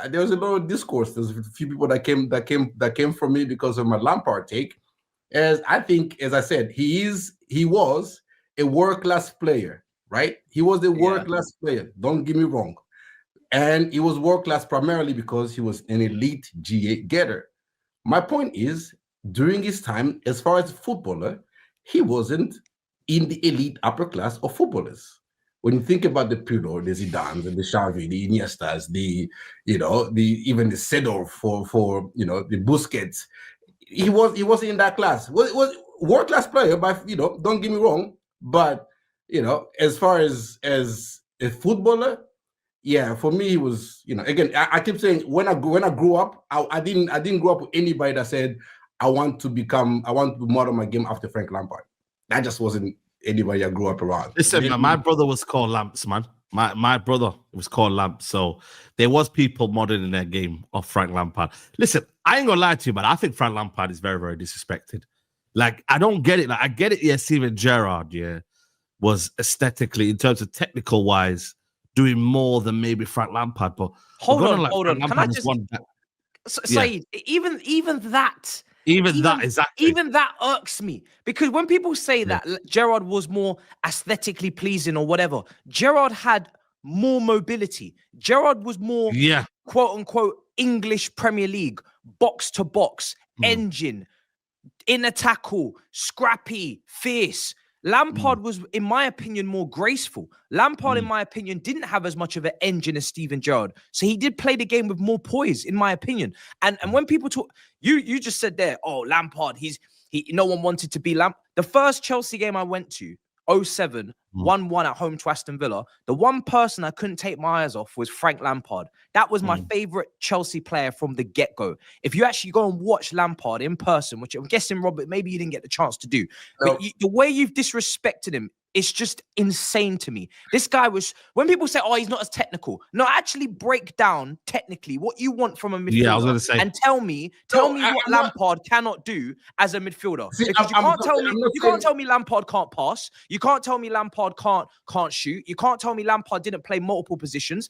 there was a lot of discourse. There's a few people that came from me because of my Lampard take. As I think, as I said, he was a world-class player, right? He was a world-class player. Don't get me wrong. And he was world-class primarily because he was an elite GA getter. My point is, during his time, as far as footballer, he wasn't in the elite upper class of footballers. When you think about the Pirlo, the Zidane, the Xavi, the Iniestas, even the Seedorf for the Busquets, he wasn't in that class. Was world-class player, but don't get me wrong. But as far as a footballer, yeah, for me, he was, again, I keep saying when I grew up, I didn't grow up with anybody that said I want to model my game after Frank Lampard. That just wasn't anybody I grew up around. Listen, man, my brother was called Lamps, man. My brother was called Lamps, so there was people modeling their game of Frank Lampard. Listen, I ain't gonna lie to you, but I think Frank Lampard is very, very disrespected. Like, I don't get it. Like, I get it. Yeah, Steven Gerrard, was aesthetically, in terms of technical wise, doing more than maybe Frank Lampard. But hold on. Can I just say even that irks me, because when people say that Gerrard was more aesthetically pleasing or whatever, Gerrard had more mobility. Gerrard was more quote unquote English Premier League, box to box, engine, inner tackle, scrappy, fierce. Lampard was, in my opinion, more graceful. Lampard, in my opinion, didn't have as much of an engine as Steven Gerrard. So he did play the game with more poise, in my opinion. And when people talk, you just said there, oh, Lampard, no one wanted to be Lampard. The first Chelsea game I went to, 07, 1-1 at home to Aston Villa. The one person I couldn't take my eyes off was Frank Lampard. That was my favorite Chelsea player from the get-go. If you actually go and watch Lampard in person, which I'm guessing, Robert, maybe you didn't get the chance to do, but the way you've disrespected him, it's just insane to me. This guy was, when people say, oh, he's not as technical. No, actually break down technically what you want from a midfielder. Yeah, I was going to say. And tell me what Lampard cannot do as a midfielder. See, because you can't tell me Lampard can't pass. You can't tell me Lampard can't shoot. You can't tell me Lampard didn't play multiple positions.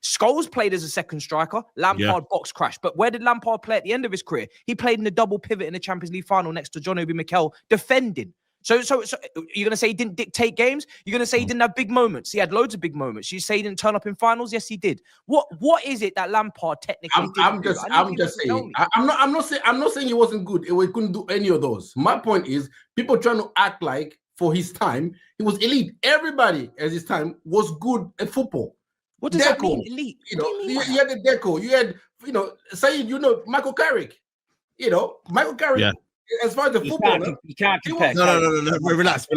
Scholes played as a second striker. Lampard box crash. But where did Lampard play at the end of his career? He played in the double pivot in the Champions League final next to John Obi Mikel defending. So you're going to say he didn't dictate games? You're going to say he didn't have big moments? He had loads of big moments. You say he didn't turn up in finals? Yes, he did. What is it that Lampard technically I'm just saying. I'm not saying he wasn't good. He couldn't do any of those. My point is, people trying to act like for his time he was elite. Everybody at his time was good at football. What does that mean, elite? You had the Deco. You had Saeed. Michael Carrick. Michael Carrick. Yeah. As far as the football, you can't compare. No. Relax.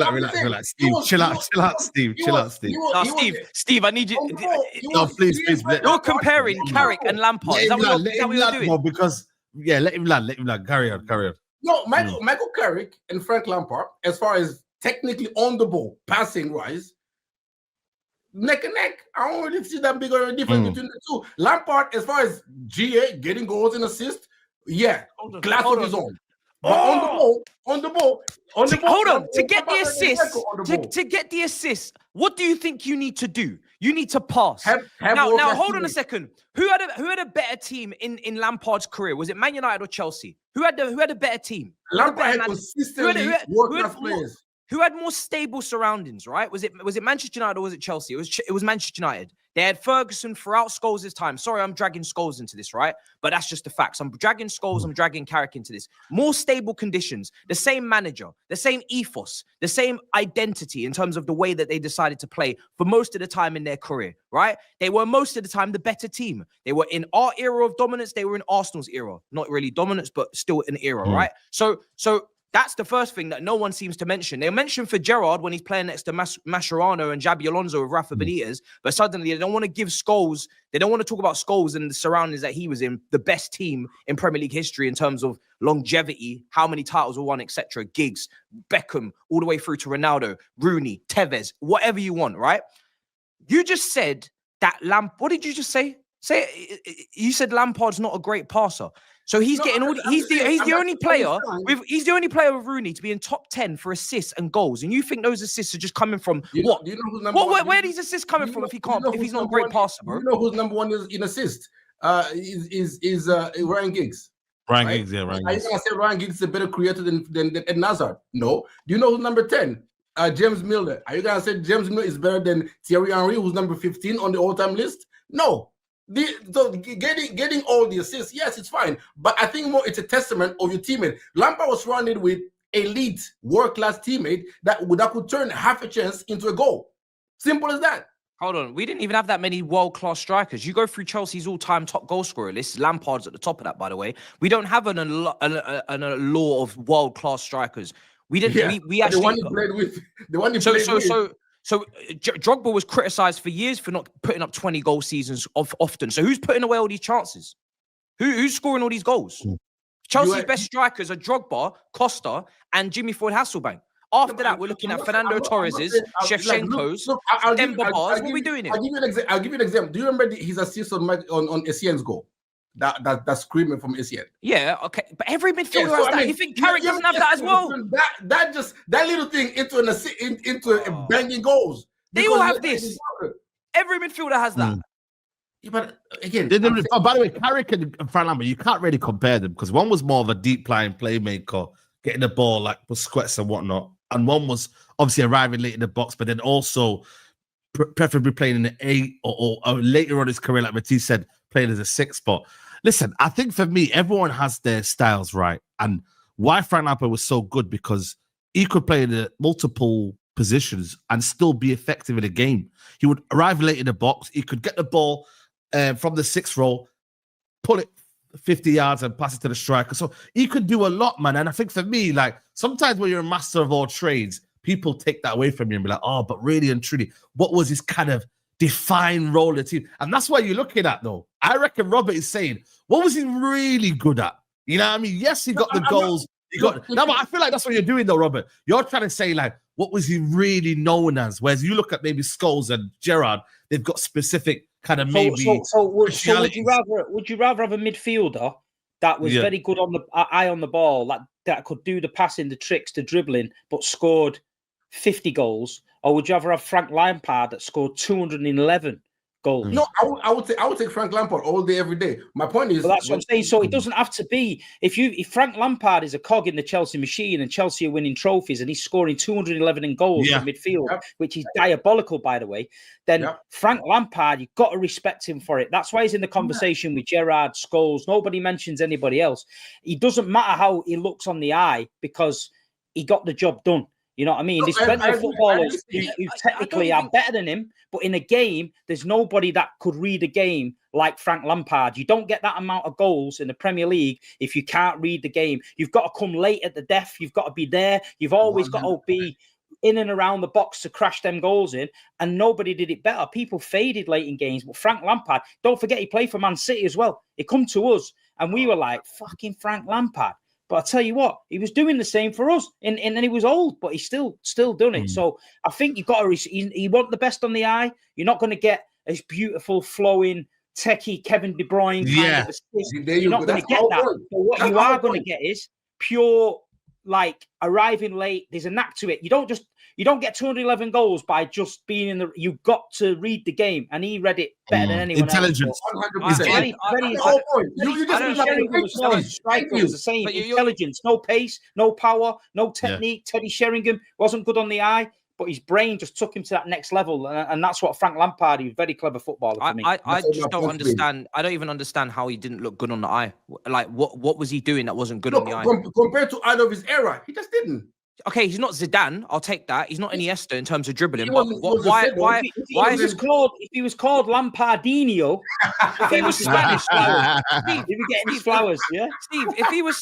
Steve, chill out, Steve. Steve, I need you. No, please. You're comparing Carrick and Lampard. Is that what you're doing? No, because let him land. Carry on. No, Michael Carrick and Frank Lampard, as far as technically on the ball, passing wise, neck and neck. I don't really see that big of a difference between the two. Lampard, as far as GA getting goals and assists, class of his own. But on the ball. Hold on. To get the assist, what do you think you need to do? You need to pass. Now, hold on a second. Who had a better team in Lampard's career? Was it Man United or Chelsea? Who had a better team? Lampard had consistently world-class players. Who had more stable surroundings, right? Was it Manchester United or was it Chelsea? It was Manchester United. They had Ferguson throughout Scholes' time. Sorry, I'm dragging Scholes into this, right? But that's just the facts. I'm dragging Scholes, I'm dragging Carrick into this. More stable conditions, the same manager, the same ethos, the same identity in terms of the way that they decided to play for most of the time in their career, right? They were most of the time the better team. They were in our era of dominance. They were in Arsenal's era. Not really dominance, but still an era, right? So that's the first thing that no one seems to mention. They mention for Gerard when he's playing next to Mascherano and Xabi Alonso with Rafa Benitez, but suddenly they don't want to give Scholes, they don't want to talk about Scholes and the surroundings that he was in, the best team in Premier League history in terms of longevity, how many titles were won, etc. Giggs, Beckham, all the way through to Ronaldo, Rooney, Tevez, whatever you want, right? You just said that what did you just say? You said Lampard's not a great passer. So he's getting all. He's the only player with Rooney to be in top 10 for assists and goals. And you think those assists are just coming from what? Where are these assists coming from if he's not a great passer, bro? You know who's number one is in assists? is Ryan Giggs. Ryan Right? Giggs, yeah, Ryan Are you Giggs. gonna say Ryan Giggs is a better creator than Eden Hazard? No. Do you know who's number 10? James Milner. Are you gonna say James Milner is better than Thierry Henry, who's number 15 on the all-time list? No. So getting all the assists, yes, it's fine. But I think more it's a testament of your teammate. Lampard was surrounded with elite, world-class teammate that could turn half a chance into a goal. Simple as that. Hold on, we didn't even have that many world-class strikers. You go through Chelsea's all-time top goal scorer list. Lampard's at the top of that, by the way. We don't have an allure of world-class strikers. We didn't. Yeah, We actually. The one he played with. The one he played with. So Drogba was criticised for years for not putting up 20 goal seasons often. So who's putting away all these chances? Who's scoring all these goals? Chelsea's best strikers are Drogba, Costa, and Jimmy Floyd Hasselbank. After that, we're looking at Fernando Torres's, Shevchenko's, Demba Bars. What are we doing here? I'll give you an example. Do you remember his assist on Essien's goal? That screaming from Essien. Yeah, okay. But every midfielder has that. You think Carrick doesn't have that as well? That little thing into a banging goals. They all have this. Every midfielder has that. Yeah, but again, by the way, Carrick and Fran Lampard, you can't really compare them because one was more of a deep line playmaker, getting the ball like Busquets and whatnot, and one was obviously arriving late in the box, but then also preferably playing in the 8 or later on in his career, like Matisse said, playing as a 6 spot. Listen, I think for me, everyone has their styles, right? And why Frank Lampard was so good because he could play in multiple positions and still be effective in a game. He would arrive late in the box. He could get the ball from the 6th row, pull it 50 yards and pass it to the striker. So he could do a lot, man. And I think for me, like sometimes when you're a master of all trades, people take that away from you and be like, oh, but really and truly, what was his kind of defined role in the team? And that's what you're looking at, though. I reckon Robert is saying, what was he really good at? You know what I mean? Yes, he got the goals. But I feel like that's what you're doing, though, Robert. You're trying to say, like, what was he really known as? Whereas you look at maybe Scholes and Gerard, they've got specific kind of maybe. So would you rather have a midfielder that was very good on the eye on the ball, that could do the passing, the tricks, the dribbling, but scored 50 goals, or would you rather have Frank Lampard that scored 211 goals? No, I would take Frank Lampard all day, every day. My point is, that's what I'm saying. So it doesn't have to be if Frank Lampard is a cog in the Chelsea machine and Chelsea are winning trophies and he's scoring 211 in goals in midfield, which is diabolical, by the way. Then Frank Lampard, you've got to respect him for it. That's why he's in the conversation with Gerard, Scholes. Nobody mentions anybody else. It doesn't matter how he looks on the eye because he got the job done. You know what I mean? There's plenty of footballers who technically are better than him, but in a game, there's nobody that could read a game like Frank Lampard. You don't get that amount of goals in the Premier League if you can't read the game. You've got to come late at the death. You've got to be there. You've always got to be in and around the box to crash them goals in, and nobody did it better. People faded late in games, but Frank Lampard, don't forget he played for Man City as well. He come to us, and we were like, fucking Frank Lampard. But I tell you what, he was doing the same for us, and he was old, but he's still done it. So I think you've got to. You want the best on the eye. You're not going to get as beautiful, flowing, techie Kevin De Bruyne kind of assist. You're not going to get that. But what you are going to get is pure, like arriving late. There's a knack to it. You don't get 211 goals by just being in the. You've got to read the game, and he read it better than anyone Intelligence. else. Intelligence, no pace, no power, no technique. Teddy Sheringham wasn't good on the eye, but his brain just took him to that next level, and that's what Frank Lampard. He's a very clever footballer for me. I just don't understand. I don't even understand how he didn't look good on the eye. Like, what was he doing that wasn't good on the eye? Compared to either of his era, he just didn't. Okay, he's not Zidane. I'll take that. He's not Iniesta in terms of dribbling. If he was called Lampardinho, if he was Spanish, he'd be getting his flowers. Yeah, Steve. If he was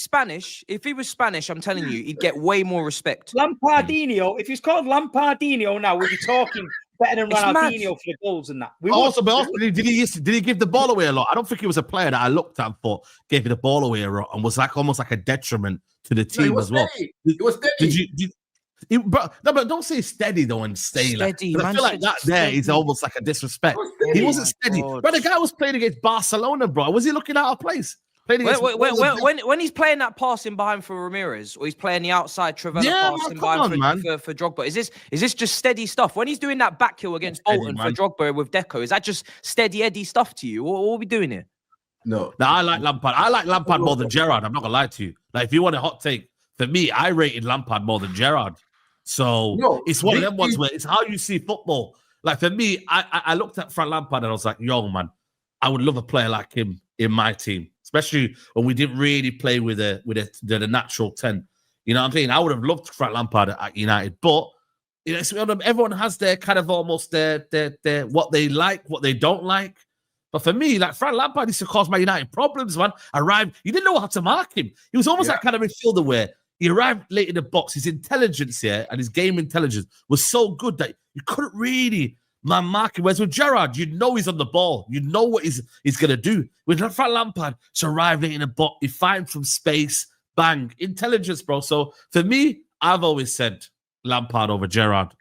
Spanish, I'm telling you, he'd get way more respect. Lampardinho. If he's called Lampardinho now, we'd be talking better than Ronaldinho for the goals and that. Did he give the ball away a lot? I don't think he was a player that I looked at for gave the ball away a lot and was like almost like a detriment to the team as well. It was steady. But don't say steady though and stay steady. Like, I feel like that there is almost like a disrespect. He wasn't steady. But the guy was playing against Barcelona, bro. Was he looking out of place? When he's playing that passing behind for Ramirez, or he's playing the outside Trivella passing behind for Drogba, is this just steady stuff? When he's doing that back heel against Bolton for Drogba with Deco, is that just steady Eddie stuff to you? What are we doing here? No. Now, I like Lampard. I like Lampard more than Gerard. I'm not going to lie to you. Like, if you want a hot take, for me, I rated Lampard more than Gerard. So it's one of them ones where it's how you see football. Like, for me, I looked at Frank Lampard and I was like, yo, man, I would love a player like him in my team, especially when we didn't really play with the natural 10. You know what I'm saying? I would have loved Frank Lampard at United, but you know, everyone has their kind of almost their what they like, what they don't like. But for me, like Frank Lampard used to cause Man United problems, man. You didn't know how to mark him. He was almost that kind of midfielder where he arrived late in the box. His intelligence here and his game intelligence was so good that you couldn't really mark him. Whereas with Gerard, you'd know he's on the ball. You'd know what he's going to do. With Frank Lampard, to arrive late in the box, he finds from space, bang, intelligence, bro. So for me, I've always said Lampard over Gerard.